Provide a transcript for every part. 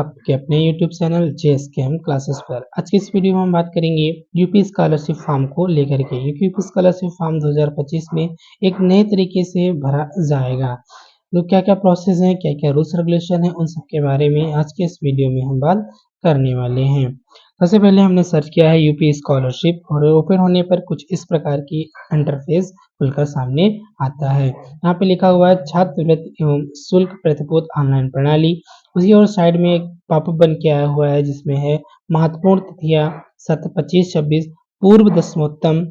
आपके अपने YouTube channel JSKM classes पर। आज की इस वीडियो में हम बात करेंगे यूपी स्कॉलरशिप फॉर्म को लेकर के। यूपी स्कॉलरशिप फॉर्म 2025 में एक नए तरीके से भरा जाएगा। तो क्या क्या प्रोसेस है, क्या क्या रूल्स रेगुलेशन है, उन सब के बारे में आज के इस वीडियो में हम बात करने वाले हैं। सबसे पहले हमने सर्च किया है यूपी स्कॉलरशिप और ओपन होने पर कुछ इस प्रकार की इंटरफेस खुलकर सामने आता है। यहाँ पे लिखा हुआ है छात्रवृत्ति एवं शुल्क प्रतिपूर्त ऑनलाइन प्रणाली। उसी और साइड में एक पॉपअप बन के आया हुआ है जिसमें है महत्वपूर्ण तिथियां 25-26 पूर्व दसमोत्तम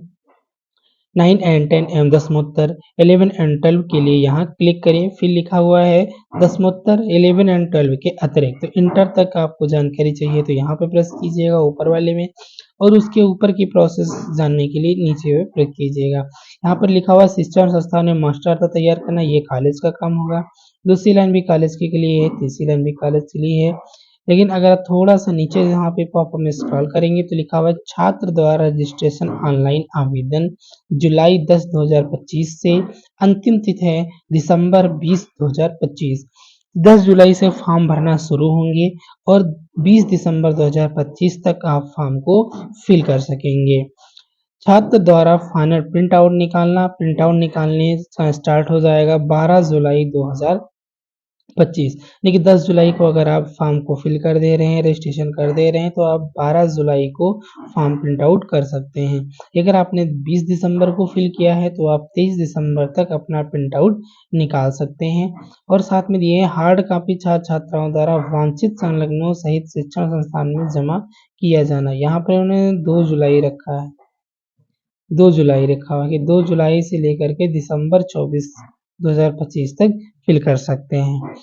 9 एंड 10 एवं दसमोत्तर 11 एंड 12 के लिए यहाँ क्लिक करिए। फिर लिखा हुआ है दसमोत्तर 11 एंड 12 के अतिरिक्त तो इंटर तक आपको जानकारी चाहिए तो यहाँ पे प्रेस कीजिएगा ऊपर वाले में, और उसके ऊपर की प्रोसेस जानने के लिए नीचे में प्रेस कीजिएगा। यहाँ पर लिखा हुआ शिक्षण संस्थान में मास्टर तैयार करना, ये कॉलेज का काम होगा। दूसरी लाइन भी कॉलेज के लिए है, तीसरी लाइन भी कॉलेज के लिए है। लेकिन अगर आप थोड़ा सा नीचे यहाँ पे पॉपअप में स्क्रॉल करेंगे तो लिखा हुआ है छात्र द्वारा रजिस्ट्रेशन ऑनलाइन आवेदन जुलाई 10 2025 से, अंतिम तिथि है दिसंबर 20 2025। 10 जुलाई से फॉर्म भरना शुरू होंगे और 20 दिसंबर 2025 तक आप फॉर्म को फिल कर सकेंगे। छात्र द्वारा फाइनल प्रिंट आउट निकालना, प्रिंट आउट निकालने स्टार्ट हो जाएगा 12 जुलाई 2025। देखिए 10 जुलाई को अगर आप फॉर्म को फिल कर दे रहे हैं, रजिस्ट्रेशन कर दे रहे हैं तो आप 12 जुलाई को फॉर्म प्रिंट आउट कर सकते हैं। अगर आपने 20 दिसंबर को फिल किया है तो आप 23 दिसंबर तक अपना प्रिंट आउट निकाल सकते हैं। और साथ में दिए हार्ड कॉपी छात्र छात्राओं द्वारा वांछित संलग्नों सहित शिक्षण संस्थान में जमा किया जाना। यहाँ पर उन्होंने 2 जुलाई रखा है, 2 जुलाई रखा हुआ है कि 2 जुलाई से लेकर के दिसंबर 2025 तक फिल कर सकते हैं।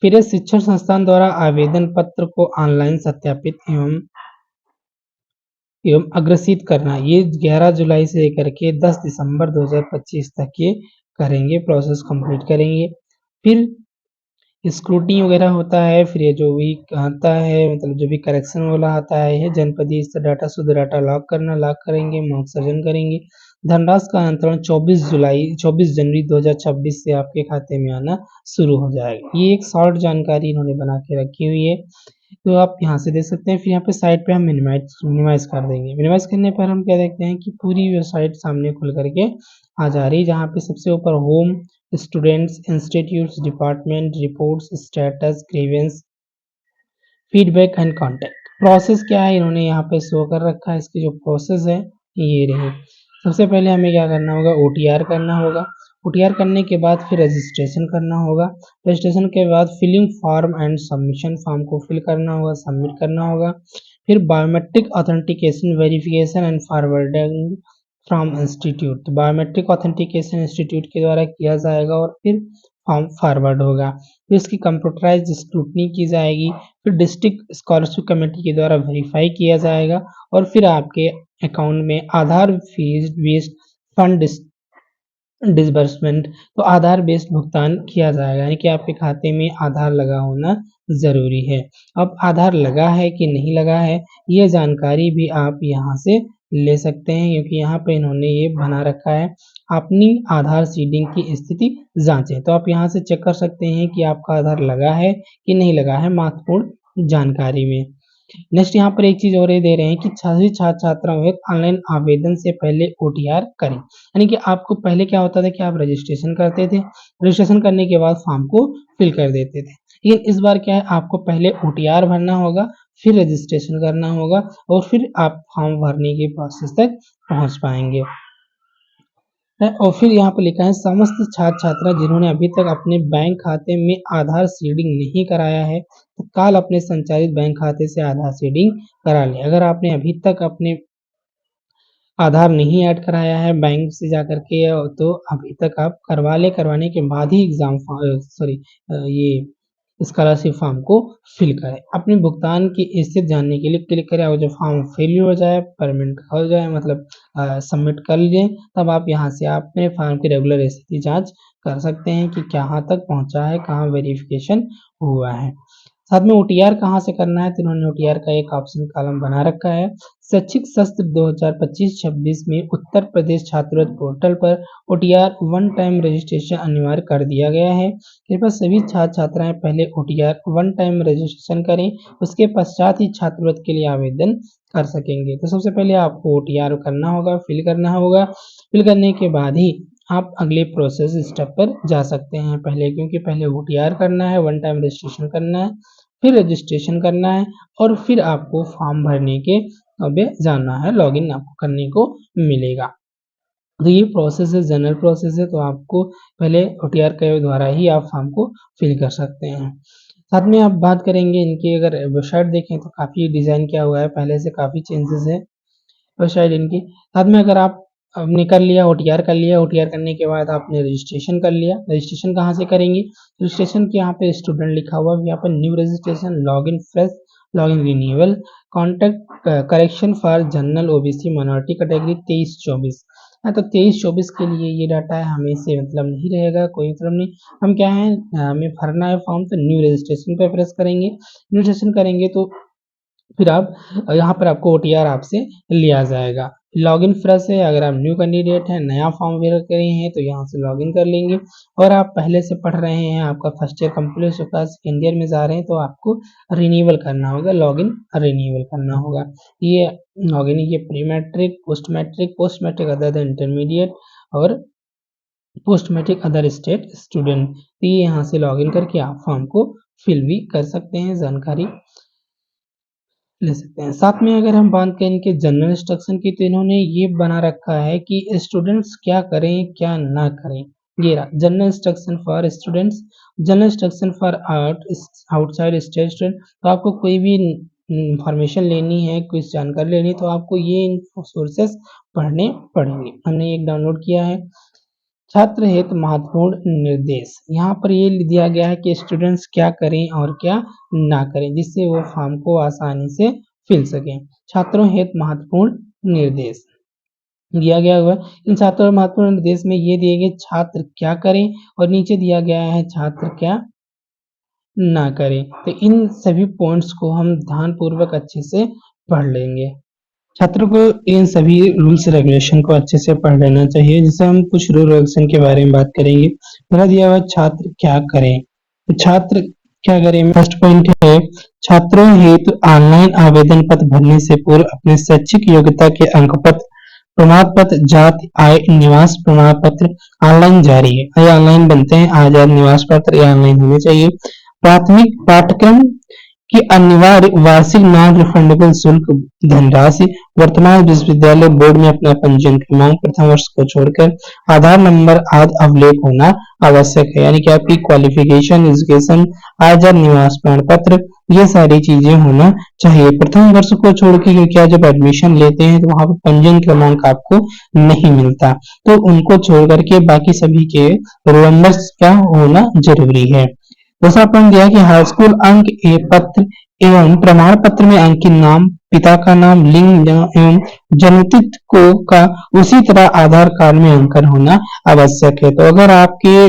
फिर शिक्षण संस्थान द्वारा आवेदन पत्र को ऑनलाइन सत्यापित एवं अग्रसित करना, ये 11 जुलाई से लेकर के 10 दिसंबर 2025 तक ये करेंगे, प्रोसेस कंप्लीट करेंगे। फिर स्क्रूटनी वगैरह होता है, फिर ये जो भी आता है मतलब जो भी करेक्शन वाला आता है, ये जनपदीय स्तर डाटा शुद्ध डाटा लॉक करना, लॉक करेंगे, मॉक सर्जन करेंगे। धनराशि का अंतरण 24 जनवरी 2026 से आपके खाते में आना शुरू हो जाएगा। ये एक शॉर्ट जानकारी इन्होंने बना के रखी हुई है तो आप यहाँ से देख सकते हैं। फिर यहाँ पे साइट पे हम मिनिमाइज कर देंगे। मिनिमाइज करने पर हम क्या देखते हैं कि पूरी वेबसाइट सामने खुल करके आ जा रही है, जहाँ पे सबसे ऊपर home, students, institutes, department, reports, status, grievance, feedback and contact. Process क्या है इन्होंने यहाँ पे शो कर रखा है। इसकी जो प्रोसेस है ये रही। सबसे पहले हमें क्या करना होगा, OTR करना होगा। OTR करने के बाद फिर रजिस्ट्रेशन करना होगा। रजिस्ट्रेशन के बाद filling form and submission, form को फिल करना होगा, सबमिट करना होगा। फिर biometric authentication verification and forwarding from institute, तो बायोमेट्रिक ऑथेंटिकेशन इंस्टीट्यूट के द्वारा किया जाएगा और फिर फॉर्म फॉरवर्ड होगा। फिर इसकी कंप्यूटराइज्ड स्क्रूटनी की जाएगी, फिर डिस्ट्रिक्ट स्कॉलरशिप कमेटी के द्वारा वेरीफाई किया जाएगा और फिर आपके अकाउंट में आधार फीस बेस्ड फंड डिसबर्समेंट, तो आधार बेस्ड भुगतान किया जाएगा, यानी कि आपके खाते में आधार लगा होना जरूरी है। अब आधार लगा है कि नहीं लगा है ये जानकारी भी आप यहाँ से ले सकते हैं, क्योंकि यहाँ पे इन्होंने ये बना रखा है अपनी आधार सीडिंग की स्थिति जांचें। तो आप यहाँ से चेक कर सकते हैं कि आपका आधार लगा है कि नहीं लगा है महत्वपूर्ण जानकारी में। नेक्स्ट यहाँ पर एक चीज और ये दे रहे हैं कि सभी छात्र छात्राओं ऑनलाइन आवेदन से पहले OTR करें, यानी कि आपको पहले क्या होता था कि आप रजिस्ट्रेशन करते थे, रजिस्ट्रेशन करने के बाद फॉर्म को फिल कर देते थे। लेकिन इस बार क्या है, आपको पहले OTR भरना होगा, फिर रजिस्ट्रेशन करना होगा और फिर आप फॉर्म भरने के प्रोसेस तक पहुंच पाएंगे। और फिर यहाँ पर लिखा है समस्त छात्र छात्रा जिन्होंने अभी तक अपने बैंक खाते में आधार सीडिंग नहीं कराया है तो काल अपने संचालित बैंक खाते से आधार सीडिंग करा ले। अगर आपने अभी तक अपने आधार नहीं ऐड कराया है बैंक से जाकर के तो अभी तक आप करवा ले, करवाने के बाद ही एग्जाम ये स्कॉलरशिप फॉर्म को फिल करें। अपने भुगतान की स्थिति जानने के लिए क्लिक करें और जब फॉर्म फिल हो जाए, पेमेंट हो जाए, मतलब सबमिट कर लें, तब आप यहाँ से अपने फॉर्म की रेगुलर स्थिति जांच कर सकते हैं कि कहाँ तक पहुँचा है, कहाँ वेरिफिकेशन हुआ है। साथ में OTR कहाँ से करना है तो इन्होंने OTR का एक ऑप्शन कॉलम बना रखा है। शैक्षिक सत्र 2025-26 में उत्तर प्रदेश छात्रवृत्ति पोर्टल पर ओटीआर वन टाइम रजिस्ट्रेशन अनिवार्य कर दिया गया है। कृपया सभी छात्र छात्राएं पहले ओटीआर वन टाइम रजिस्ट्रेशन करें, उसके पश्चात ही छात्रवृत्ति के लिए आवेदन कर सकेंगे। तो सबसे पहले आपको ओटीआर करना होगा, फिल करना होगा। फिल करने के बाद ही आप अगले प्रोसेस स्टेप पर जा सकते हैं। क्योंकि पहले ओटीआर करना है, वन टाइम रजिस्ट्रेशन करना है, फिर रजिस्ट्रेशन करना है और फिर आपको फॉर्म भरने के अब जाना है, लॉगिन आपको करने को मिलेगा। तो ये प्रोसेस है, जनरल प्रोसेस है, तो आपको पहले ओटीआर के द्वारा ही आप फॉर्म को फिल कर सकते हैं। साथ में आप बात करेंगे इनकी, अगर वेबसाइट देखें तो काफ़ी डिज़ाइन किया हुआ है, पहले से काफ़ी चेंजेस है वेबसाइट इनकी। साथ में अगर आपने कर लिया, ओटीआर कर लिया, ओटीआर करने के बाद आपने रजिस्ट्रेशन कर लिया। रजिस्ट्रेशन कहाँ से करेंगे? रजिस्ट्रेशन के यहाँ पे स्टूडेंट लिखा हुआ है, यहाँ पर new registration, login fresh, login renewal, contact correction for general OBC minority category 23-24। हाँ, तो 23-24 के लिए ये डाटा है, हमें से मतलब नहीं रहेगा, कोई मतलब नहीं। हम क्या है, हमें भरना है फॉर्म, तो न्यू रजिस्ट्रेशन पे प्रेस करेंगे। न्यू रजिस्ट्रेशन करेंगे तो फिर आप यहाँ पर आपको ओटीआर आपसे लिया जाएगा। लॉगिन फ्रेश है, अगर आप न्यू कैंडिडेट हैं, नया फॉर्म फिल कर रहे हैं तो यहाँ से लॉगिन कर लेंगे। और आप पहले से पढ़ रहे हैं, आपका फर्स्ट ईयर कंप्लीट हो चुका है, सेकेंड ईयर में जा रहे हैं, तो आपको रिन्यूअल करना होगा, लॉगिन रिन्यूअल करना होगा। ये लॉगिन, ये pre matric, post matric other intermediate और post matric other state student, तो ये यहाँ से लॉगिन करके आप फॉर्म को फिल भी कर सकते हैं, जानकारी ले सकते हैं। साथ में अगर हम बात करें इनके जनरल इंस्ट्रक्शन की, तो इन्होंने ये बना रखा है कि स्टूडेंट्स क्या करें क्या ना करें। ये रहा general instruction for students, general instruction for outside state student. तो आपको कोई भी इंफॉर्मेशन लेनी है, कुछ जानकारी लेनी है, तो आपको ये सोर्सेस पढ़ने पड़ेंगे। हमने एक डाउनलोड किया है। छात्र हित महत्वपूर्ण निर्देश, यहाँ पर ये दिया गया है कि स्टूडेंट्स क्या करें और क्या ना करें, जिससे वो फॉर्म को आसानी से फिल सकें। छात्रों हित महत्वपूर्ण निर्देश दिया गया हुआ। इन छात्रों महत्वपूर्ण निर्देश में ये दिए गए छात्र क्या करें और नीचे दिया गया है छात्र क्या ना करें। तो इन सभी पॉइंट्स को हम ध्यानपूर्वक अच्छे से पढ़ लेंगे। छात्रों को इन सभी रूल्स रेगुलेशन को अच्छे से पढ़ लेना चाहिए। जैसे हम कुछ रूल रेगुलेशन के बारे में बात करेंगे। पहला दिया हुआ छात्र क्या करें, तो छात्र क्या करें, फर्स्ट पॉइंट है छात्रों हेतु ऑनलाइन आवेदन पत्र भरने से पूर्व अपने शैक्षिक योग्यता के अंक पत्र, प्रमाण पत्र, जाति, आय, निवास प्रमाण पत्र ऑनलाइन जारी है। ये ऑनलाइन बनते हैं, आजाद निवास पत्र ये ऑनलाइन होने चाहिए। प्राथमिक पाठ्यक्रम की अनिवार्य वार्षिक नॉन रिफंडेबल शुल्क धनराशि, वर्तमान विश्वविद्यालय बोर्ड में अपना पंजीयन क्रमांक प्रथम वर्ष को छोड़कर आधार नंबर आदि अभिलेख होना आवश्यक है। यानी कि आपकी क्वालिफिकेशन, एजुकेशन, आय, निवास प्रमाण पत्र, ये सारी चीजें होना चाहिए प्रथम वर्ष को छोड़ के, क्योंकि आप जब एडमिशन लेते हैं तो वहां पर पंजीयन क्रमांक आपको नहीं मिलता, तो उनको छोड़ करके बाकी सभी के रोल नंबर्स का होना जरूरी है। दूसरा पॉइंट दिया कि हाई स्कूल अंक ए पत्र एवं प्रमाण पत्र में अंकित नाम, पिता का नाम, लिंग एवं जन्मतिथि को का उसी तरह आधार कार्ड में अंकन होना आवश्यक है। तो अगर आपके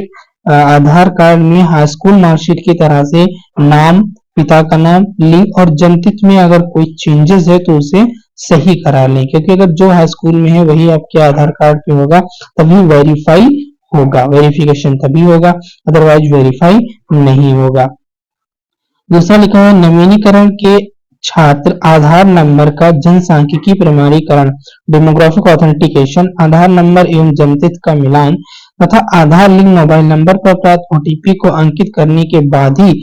आधार कार्ड में हाई स्कूल मार्कशीट की तरह से नाम, पिता का नाम, लिंग और जन्मतिथि में अगर कोई चेंजेस है तो उसे सही करा लें, क्योंकि अगर जो हाई स्कूल में है वही आपके आधार कार्ड पे होगा, तभी वेरीफाई होगा, वेरिफिकेशन तभी होगा, अदरवाइज वेरीफाई नहीं होगा। दूसरा लिखा है नवीनीकरण के छात्र आधार नंबर का जनसांख्यिकी प्रमाणीकरण, डेमोग्राफिक ऑथेंटिकेशन, आधार नंबर एवं जन्मतिथि का मिलान तथा आधार लिंक मोबाइल नंबर पर प्राप्त ओटीपी को अंकित करने के बाद ही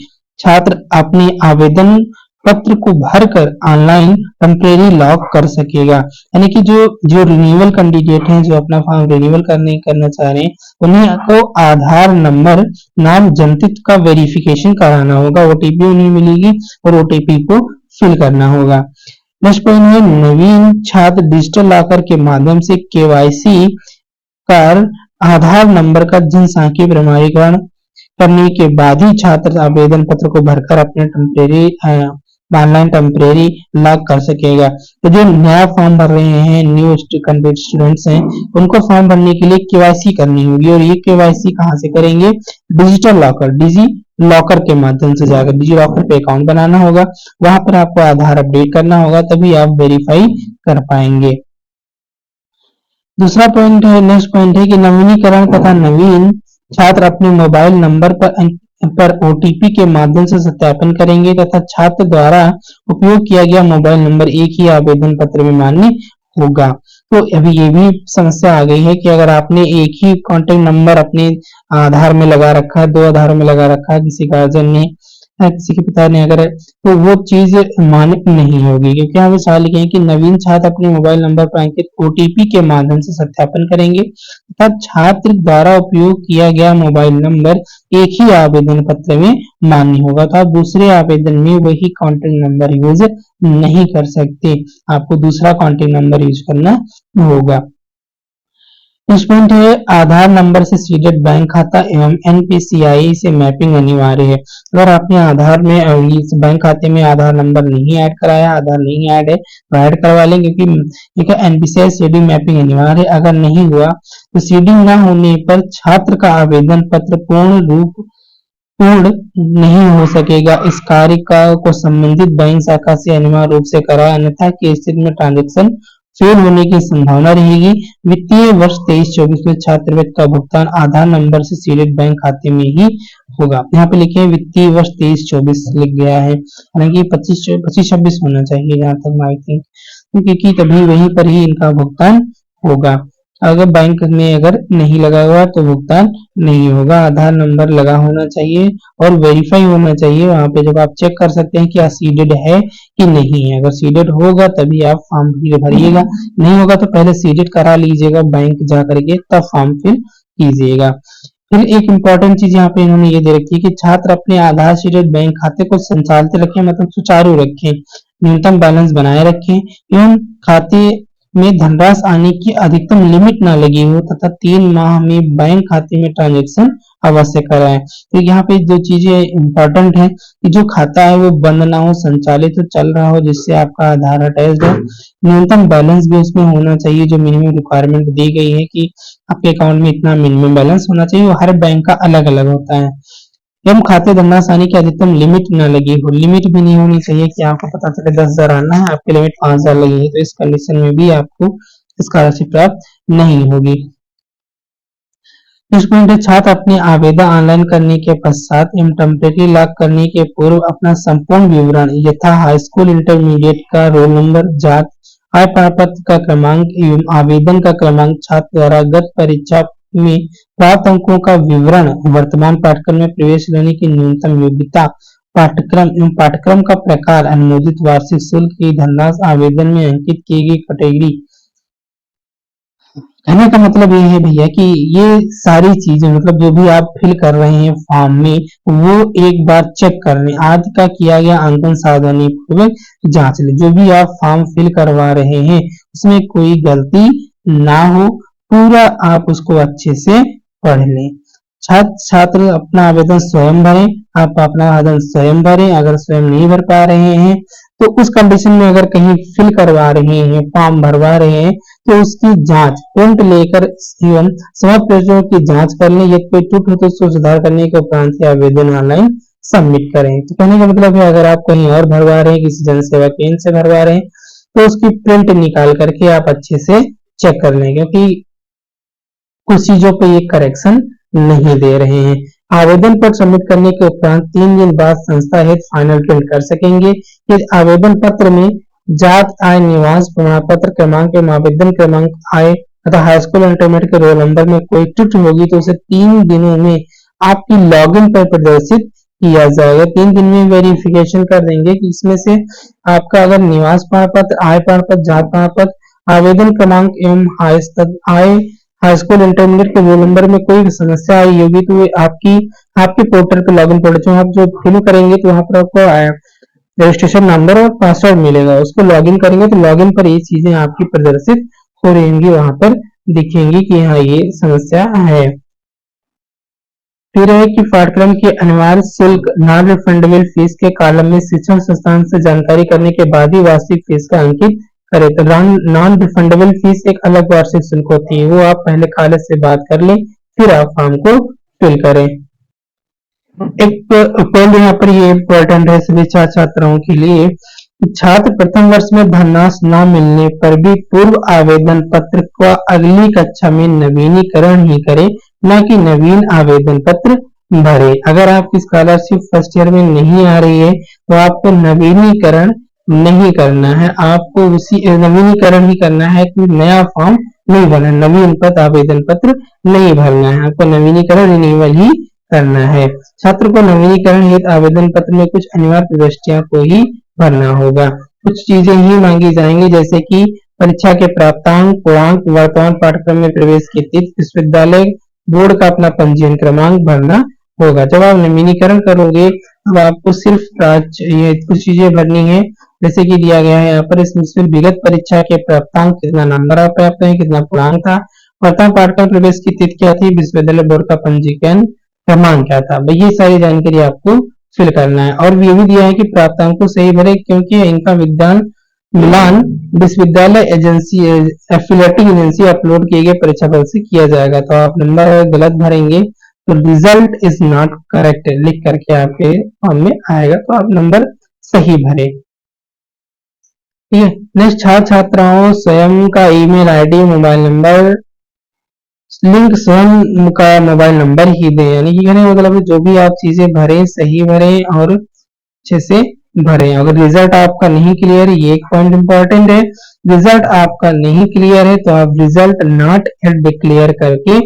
छात्र अपने आवेदन पत्र को भरकर ऑनलाइन टेम्परेरी लॉक कर सकेगा। यानी कि जो रिन्यूअल कैंडिडेट हैं, जो अपना फॉर्म रिन्यूअल करना चाह रहे हैं, उन्हें को आधार नंबर, नाम, जन्मतिथि का वेरिफिकेशन कराना होगा, ओटीपी उन्हें मिलेगी और ओटीपी को फिल करना होगा। नेक्स्ट पॉइंट है नवीन छात्र डिजिटल लॉकर के माध्यम से केवाईसी कर आधार नंबर का जनसांख्यिकीय प्रमाणीकरण करने के बाद ही छात्र आवेदन पत्र को भरकर अपने ऑनलाइन टेम्परेरी लॉक कर सकेगा। तो जो नया फॉर्म भर रहे हैं, न्यू कैंडिडेट स्टूडेंट्स हैं, उनको फॉर्म भरने के लिए केवाईसी करनी होगी, और ये केवाईसी कहाँ से करेंगे, डिजिटल लॉकर, डिजी लॉकर के माध्यम से जाकर डिजी लॉकर पे अकाउंट बनाना होगा, वहां पर आपको आधार अपडेट करना होगा, तभी आप वेरीफाई कर पाएंगे। दूसरा पॉइंट है, नेक्स्ट पॉइंट है कि नवीनीकरण तथा नवीन छात्र अपने मोबाइल नंबर पर ओटीपी के माध्यम से सत्यापन करेंगे तथा छात्र द्वारा उपयोग किया गया मोबाइल नंबर एक ही आवेदन पत्र में मान्य होगा। तो अभी ये भी समस्या आ गई है कि अगर आपने एक ही कॉन्टेक्ट नंबर अपने आधार में लगा रखा है, दो आधारों में लगा रखा है, किसी गार्जियन ने किसी के पिता ने अगर, तो वो चीज मान्य नहीं होगी, क्योंकि यहाँ पे सवाल लिखे हैं कि नवीन छात्र अपने मोबाइल नंबर पर अंकित ओटीपी के माध्यम से सत्यापन करेंगे तथा छात्र द्वारा उपयोग किया गया मोबाइल नंबर एक ही आवेदन पत्र में मान्य होगा। तो आप दूसरे आवेदन में वही कॉन्टेक्ट नंबर यूज नहीं कर सकते, आपको दूसरा कॉन्टेक्ट नंबर यूज करना होगा। नेक्स्ट पॉइंट है, आधार नंबर से सीडेड बैंक खाता एवं एनपीसीआई से मैपिंग अनिवार्य है। अगर आपने आधार में इस बैंक खाते में आधार नंबर नहीं ऐड कराया, आधार नहीं ऐड है, तो ऐड करवा लें, क्योंकि एनपीसीआई सीडिंग मैपिंग अनिवार्य है। अगर नहीं हुआ तो सीडिंग न होने पर छात्र का आवेदन पत्र पूर्ण नहीं हो सकेगा। इस कार्य को संबंधित बैंक शाखा से अनिवार्य रूप से कराया, अन्यथा की स्थिति में ट्रांजेक्शन फेल होने की संभावना रहेगी। वित्तीय वर्ष 23-24 में छात्रवृत्ति का भुगतान आधार नंबर से सीडेड बैंक खाते में ही होगा। यहाँ पे लिखे हैं वित्तीय वर्ष 23-24 लिख गया है, हालांकि 25-26 होना चाहिए जहां तक आई थिंक, क्योंकि तभी वहीं पर ही इनका भुगतान होगा। अगर बैंक में अगर नहीं लगा हुआ तो भुगतान नहीं होगा। आधार नंबर लगा होना चाहिए और वेरीफाई होना चाहिए, वहां पे जब आप चेक कर सकते हैं कि सीडेड है कि नहीं है। अगर सीडेड होगा तभी आप फॉर्म फिल भरिएगा, नहीं होगा तो पहले सीडेड करा लीजिएगा बैंक जा करके, तब फॉर्म फिल कीजिएगा। फिर एक इंपॉर्टेंट चीज यहाँ पे इन्होंने ये दे रखी है कि छात्र अपने आधार सीडेड बैंक खाते को संचालित रखें, मतलब सुचारू रखें, न्यूनतम बैलेंस बनाए रखें एवं खाते में धनराशि आने की अधिकतम लिमिट ना लगी हो तथा 3 माह में बैंक खाते में ट्रांजैक्शन अवश्य कराएं। तो यहाँ पे दो चीजें इंपॉर्टेंट है कि जो खाता है वो बंद ना हो, संचालित तो चल रहा हो, जिससे आपका आधार अटैच हो। न्यूनतम बैलेंस भी उसमें होना चाहिए, जो मिनिमम रिक्वायरमेंट दी गई है कि आपके अकाउंट में इतना मिनिमम बैलेंस होना चाहिए, वो हर बैंक का अलग अलग होता है। एवं खाते धनराशि आने की अधिकतम लिमिट न लगी हो, लिमिट भी नहीं होनी चाहिए कि आपको पता चले 10,000 आना है, आपकी लिमिट 5,000 लगी है, तो इस कंडीशन में भी आपको स्कॉलरशिप प्राप्त नहीं होगी। नेक्स्ट पॉइंट है, छात्र अपने आवेदन ऑनलाइन करने के पश्चात एवं टेम्परेरी लॉक करने के पूर्व अपना संपूर्ण विवरण यथा हाई स्कूल इंटरमीडिएट का रोल नंबर, जात, आय प्रपत्र का क्रमांक एवं आवेदन का क्रमांक, छात्र द्वारा गत परीक्षा में प्राप्त अंकों का विवरण, वर्तमान पाठ्यक्रम में प्रवेश लेने की न्यूनतम योग्यता, पाठ्यक्रम एवं पाठ्यक्रम का प्रकार, अनुमोदित वार्षिक शुल्क की धनराशि, आवेदन में अंकित की गई कैटेगरी। कहने का मतलब ये है भैया कि ये सारी चीजें, मतलब जो भी आप फिल कर रहे हैं फॉर्म में, वो एक बार चेक कर लें, आज का किया गया अंकन सावधानी पूर्वक जांच लें। जो भी आप फॉर्म फिल करवा रहे हैं उसमें कोई गलती ना हो, पूरा आप उसको अच्छे से पढ़ लें। छात्र अपना आवेदन स्वयं भरें, आप अपना आवेदन स्वयं भरें। अगर स्वयं नहीं भर पा रहे हैं तो उस कंडीशन में अगर कहीं फिल करवा रहे हैं, फॉर्म भरवा रहे हैं, तो उसकी जांच प्रिंट लेकर एवं समस्त पेजों की जांच कर लें। यदि कोई त्रुटि हो तो उसको सुधार करने के उपरांत ही आवेदन ऑनलाइन सबमिट करें। तो कहने का मतलब है, अगर आप कहीं और भरवा रहे हैं, किसी जन सेवा केंद्र से भरवा रहे हैं, तो उसकी प्रिंट निकाल करके आप अच्छे से चेक कर लें, क्योंकि कुछ चीजों पे ये करेक्शन नहीं दे रहे हैं। आवेदन पत्र सबमिट करने के उपरांत 3 दिन बाद संस्था हेतु फाइनल प्रिंट कर सकेंगे। इस आवेदन पत्र में जात, आय, निवास प्रमाण पत्र क्रमांक एवं आवेदन क्रमांक, आय तथा हाई स्कूल इंटरमीडिएट के रोल नंबर में कोई त्रुटि होगी तो उसे 3 दिनों में आपकी लॉगिन पर प्रदर्शित किया जाएगा। 3 दिन में वेरिफिकेशन कर देंगे कि इसमें से आपका अगर निवास प्रमाण पत्र, आय प्रमाण पत्र, जात प्रमाण पत्र, आवेदन क्रमांक एवं आय हाई स्कूल इंटरमीडिएट के रोल नंबर में कोई समस्या आई होगी तो आपके पोर्टल पे लॉगिन पोर्टल आप जो फिल करेंगे तो वहां पर आपको रजिस्ट्रेशन नंबर और पासवर्ड मिलेगा, उसको लॉगिन करेंगे तो लॉगिन पर ये चीजें आपकी प्रदर्शित हो रहेंगी, वहां पर दिखेंगी कि हाँ ये समस्या है। फिर है कि पाठ्यक्रम के अनिवार्य शुल्क नॉन रिफंडेबल फीस के कॉलम में शिक्षण संस्थान से जानकारी करने के बाद ही वार्षिक फीस का अंकित करें। तो नॉन रिफंडेबल फीस एक अलग वार्षिक शुल्क होती है, वो आप पहले कॉलेज से बात कर लें, फिर आप फॉर्म को फिल करें। एक पॉइंट यहाँ पर ये इम्पोर्टेंट है सभी छात्र छात्राओं के लिए। छात्र प्रथम वर्ष में धनराश न मिलने पर भी पूर्व आवेदन पत्र का अगली कक्षा में नवीनीकरण ही करे, न कि नवीन आवेदन पत्र भरे। अगर आपकी स्कॉलरशिप फर्स्ट ईयर में नहीं आ रही है तो आपको नवीनीकरण नहीं करना है, आपको उसी नवीनीकरण ही करना है कि नया फॉर्म नहीं भरना, नवीन पद आवेदन पत्र नहीं भरना है, आपको नवीनीकरण रिन्यूअल ही करना है। छात्र को नवीनीकरण हेतु आवेदन पत्र में कुछ अनिवार्य प्रविष्टियों को ही भरना होगा। कुछ चीजें ही मांगी जाएंगी जैसे कि परीक्षा के प्राप्तांक, पूर्णांक, वर्तमान पाठ्यक्रम में प्रवेश की तिथि, विश्वविद्यालय बोर्ड का अपना पंजीयन क्रमांक भरना होगा। जब आप नवीनीकरण करोगे तो आपको सिर्फ ये कुछ चीजें भरनी है जैसे कि दिया गया है यहाँ पर, इसमें विगत परीक्षा के प्राप्तांक, कितना नंबर आप प्राप्त हैं, कितना पूर्णांक था, वर्तमान पाठ्यक्रम प्रवेश की तिथि क्या थी, विश्वविद्यालय बोर्ड का पंजीकरण क्रमांक क्या था। भाई ये सारी जानकारी आपको फिल करना है। और ये भी दिया है कि प्राप्तांक को सही भरे क्योंकि इनका विज्ञान मिलान विश्वविद्यालय एजेंसी एफिलेटिंग एजेंसी अपलोड किए गए परीक्षा फल से किया जाएगा। तो आप नंबर गलत भरेंगे तो रिजल्ट इज नॉट करेक्ट लिख करके आपके फॉर्म में आएगा, तो आप नंबर सही भरे। ठीक है। नेक्स्ट, छात्र छात्राओं स्वयं का email ID, mobile number link स्वयं का मोबाइल नंबर ही दें, यानी कि कहने का मतलब जो भी आप चीजें भरें सही भरें और अच्छे से भरें। अगर रिजल्ट आपका नहीं क्लियर है, ये एक पॉइंट इंपॉर्टेंट है, रिजल्ट आपका नहीं क्लियर है तो आप रिजल्ट नॉट एट डिक्लेयर करके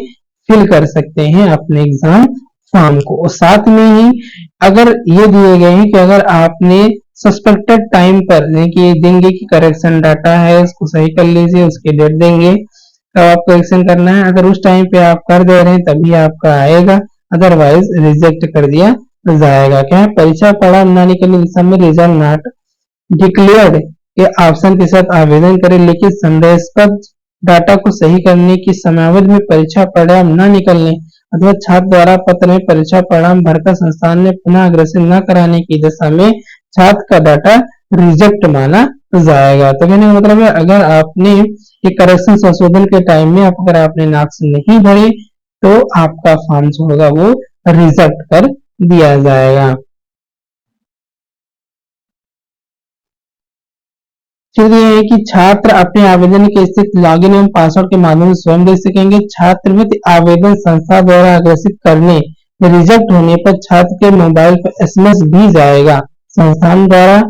फिल कर सकते हैं अपने एग्जाम फॉर्म को। और साथ में ही अगर ये दिए गए हैं कि अगर आपने सस्पेक्टेड टाइम पर कि देंगे कि करेक्शन डाटा है उसको सही कर लीजिए, उसकी डेट देंगे तब आप करेक्शन करना है। अगर उस टाइम पे आप कर दे रहे हैं तभी आपका आएगा, अदरवाइज रिजेक्ट कर दिया जाएगा। क्या है, परीक्षा परिणाम न निकलने दिशा में रिजल्ट नॉट डिक्लेयर्ड के ऑप्शन के साथ आवेदन करें, लेकिन संदेहास्पद डाटा को सही करने की समयावधि में परीक्षा परिणाम न निकलने अथवा छात्र द्वारा पत्र में परीक्षा परिणाम भरकर संस्थान ने पुनः अग्रसर न कराने की दशा में छात्र का डाटा रिजेक्ट माना जाएगा। तो कहने का मतलब है अगर आपने ये करेक्शन संशोधन के टाइम में अगर आपने मार्क्स नहीं भरे तो आपका फॉर्म जो होगा वो रिजेक्ट कर दिया जाएगा। फिर ये है कि छात्र अपने आवेदन के स्थिति लॉगिन एवं पासवर्ड के माध्यम से स्वयं देख सकेंगे। छात्रवृत्ति आवेदन संस्था द्वारा अग्रेसित करने या रिजेक्ट होने पर छात्र के मोबाइल पर एसएमएस भी जाएगा। संस्थान द्वारा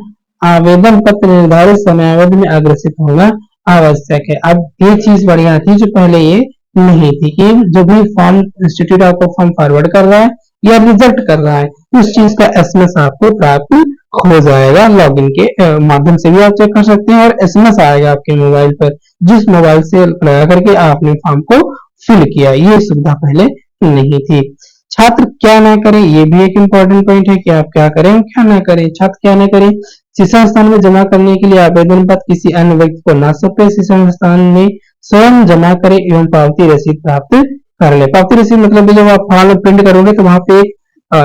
आवेदन पत्र निर्धारित समयावधि में अग्रेसित होना आवश्यक है। अब ये चीज बढ़िया थी जो पहले ये नहीं थी कि जो भी फॉर्म इंस्टीट्यूट आपको फॉर्म फॉरवर्ड कर रहा है या रिजेक्ट कर रहा है उस चीज का एसएमएस आपको प्राप्त हो जाएगा। लॉगिन के माध्यम से भी आप चेक कर सकते हैं और एसएमएस आएगा आपके मोबाइल पर जिस मोबाइल से लगा करके आपने फॉर्म को फिल किया। ये सुविधा पहले नहीं थी। छात्र क्या ना करें, ये भी एक इम्पोर्टेंट पॉइंट है कि आप क्या करें और क्या ना करें। छात्र क्या ना करें, शिक्षा संस्थान में जमा करने के लिए आवेदन पत्र किसी अन्य व्यक्ति को ना सौंपे, शिक्षा संस्थान में स्वयं जमा करे एवं पावती रसीद प्राप्त कर ले। पावती रसीद मतलब जब आप फॉर्म प्रिंट करोगे तो वहां पे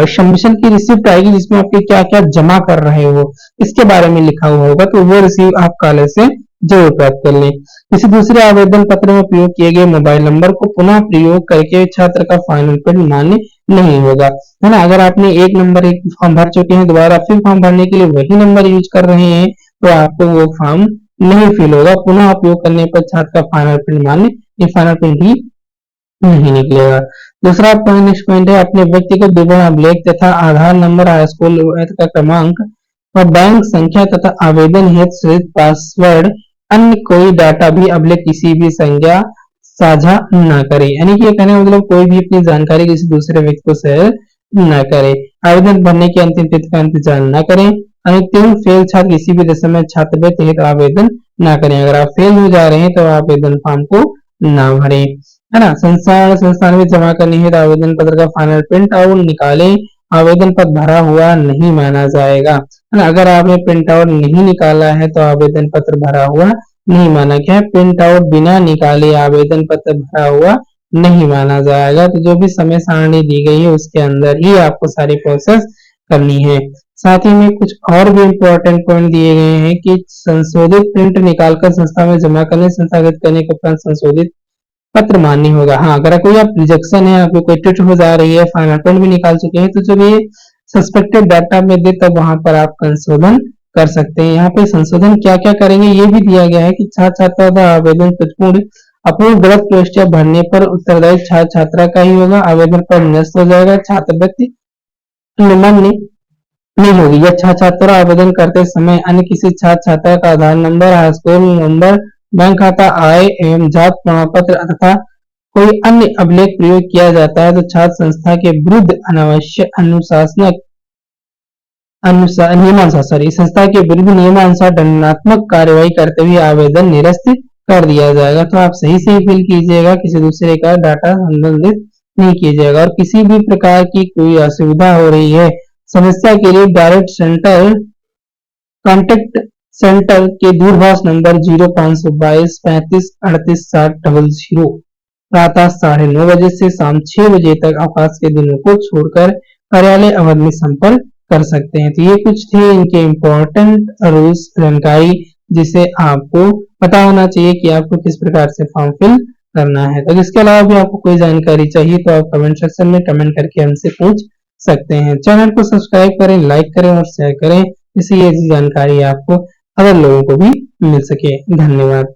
सबमिशन की रिसिप्ट आएगी जिसमें आप क्या क्या जमा कर रहे हो इसके बारे में लिखा हुआ होगा, तो वो रिसीव आप कॉलेज से जरूर प्राप्त कर लें। किसी दूसरे आवेदन पत्र में प्रयोग किए गए मोबाइल नंबर को पुनः प्रयोग करके छात्र का फाइनल प्रिंट मान्य नहीं होगा, है ना। अगर आपने एक नंबर एक फॉर्म भर चुके हैं दोबारा फिर फॉर्म भरने के लिए वही नंबर यूज कर रहे हैं तो आपको वो फॉर्म नहीं फिल होगा। पुनः उपयोग करने पर छात्र का फाइनल प्रिंट मान्य, ये फाइनल प्रिंट ही नहीं निकलेगा। दूसरा पॉइंट, नेक्स्ट पॉइंट है अपने व्यक्तिगत विवरण अभिलेख तथा आधार नंबर, स्कूल का क्रमांक और बैंक संख्या तथा आवेदन हेतु सहित पासवर्ड अन्य कोई डाटा भी अभिलेख किसी भी संज्ञा साझा न करे, यानी कि कहने का मतलब कोई भी अपनी जानकारी किसी दूसरे व्यक्ति को शेयर न करे। आवेदन भरने की अंतिम तिथि का इंतजार न करें। अंतिम फेल छात्र किसी भी दशा में छात्रवृत्ति हेतु आवेदन न करें। अगर आप फेल हो जा रहे हैं तो आवेदन फॉर्म को ना भरें, है ना। संस्थान में जमा करनी है तो आवेदन पत्र का फाइनल प्रिंट आउट निकालें। आवेदन पत्र भरा हुआ नहीं माना जाएगा, है ना। अगर आपने प्रिंट आउट नहीं निकाला है तो आवेदन पत्र भरा हुआ नहीं माना। क्या है, प्रिंट आउट बिना निकाले आवेदन पत्र भरा हुआ नहीं माना जाएगा। तो जो भी समय सारणी दी गई है उसके अंदर ही आपको सारी प्रोसेस करनी है। साथ ही में कुछ और भी इंपॉर्टेंट पॉइंट दिए गए हैं कि संशोधित प्रिंट निकालकर संस्था में जमा करने, संस्थागत करने के उपरांत संशोधित पत्र मान्य होगा। हाँ, अगर कोई आप रिजेक्शन है, आपको कोई टिट हो जा रही है, फाइनल पॉइंट भी निकाल चुके हैं, तो जब ये सस्पेक्टेड डाटा में दे तब वहां पर आप संशोधन कर सकते हैं। यहाँ पे संशोधन क्या क्या करेंगे ये भी दिया गया है कि छात्र छात्रा द्वारा आवेदन तत्पूर्ण अपूर्ण गलत प्रविष्टियां भरने पर उत्तरदायी छात्र छात्रा का ही होगा, आवेदन पर निरस्त हो जाएगा, छात्रवृत्ति निम्न नहीं होगी। यह छात्र छात्रा आवेदन करते समय अन्य किसी छात्र छात्रा का Aadhaar number, high school number, bank खाता, आय एवं जात प्रमाण पत्र तथा कोई अन्य अभिलेख प्रयोग किया जाता है तो छात्र संस्था के विरुद्ध अनावश्यक संस्था के विरुद्ध नियमानुसार दंडात्मक कार्यवाही करते हुए आवेदन निरस्त कर दिया जाएगा। तो आप सही से फिल कीजिएगा, किसी दूसरे का डाटा संबंधित नहीं किया जाएगा। और किसी भी प्रकार की कोई असुविधा हो रही है, समस्या के लिए डायरेक्ट सेंटर कॉन्टेक्ट सेंटर के दूरभाष नंबर 0522 35 38 60 प्रातः 9:30 बजे से शाम 6 बजे तक अवकाश के दिनों को छोड़कर कार्यालय अवधि में संपर्क कर सकते हैं। तो ये कुछ थे इनके इम्पोर्टेंट रूल्स जानकारी, जिसे आपको पता होना चाहिए कि आपको किस प्रकार से फॉर्म फिल करना है। तो इसके अलावा भी आपको कोई जानकारी चाहिए तो आप कमेंट सेक्शन में कमेंट करके हमसे पूछ सकते हैं। चैनल को सब्सक्राइब करें, लाइक करें और शेयर करें, इससे ये जानकारी आपको अदर लोगों को भी मिल सके। धन्यवाद।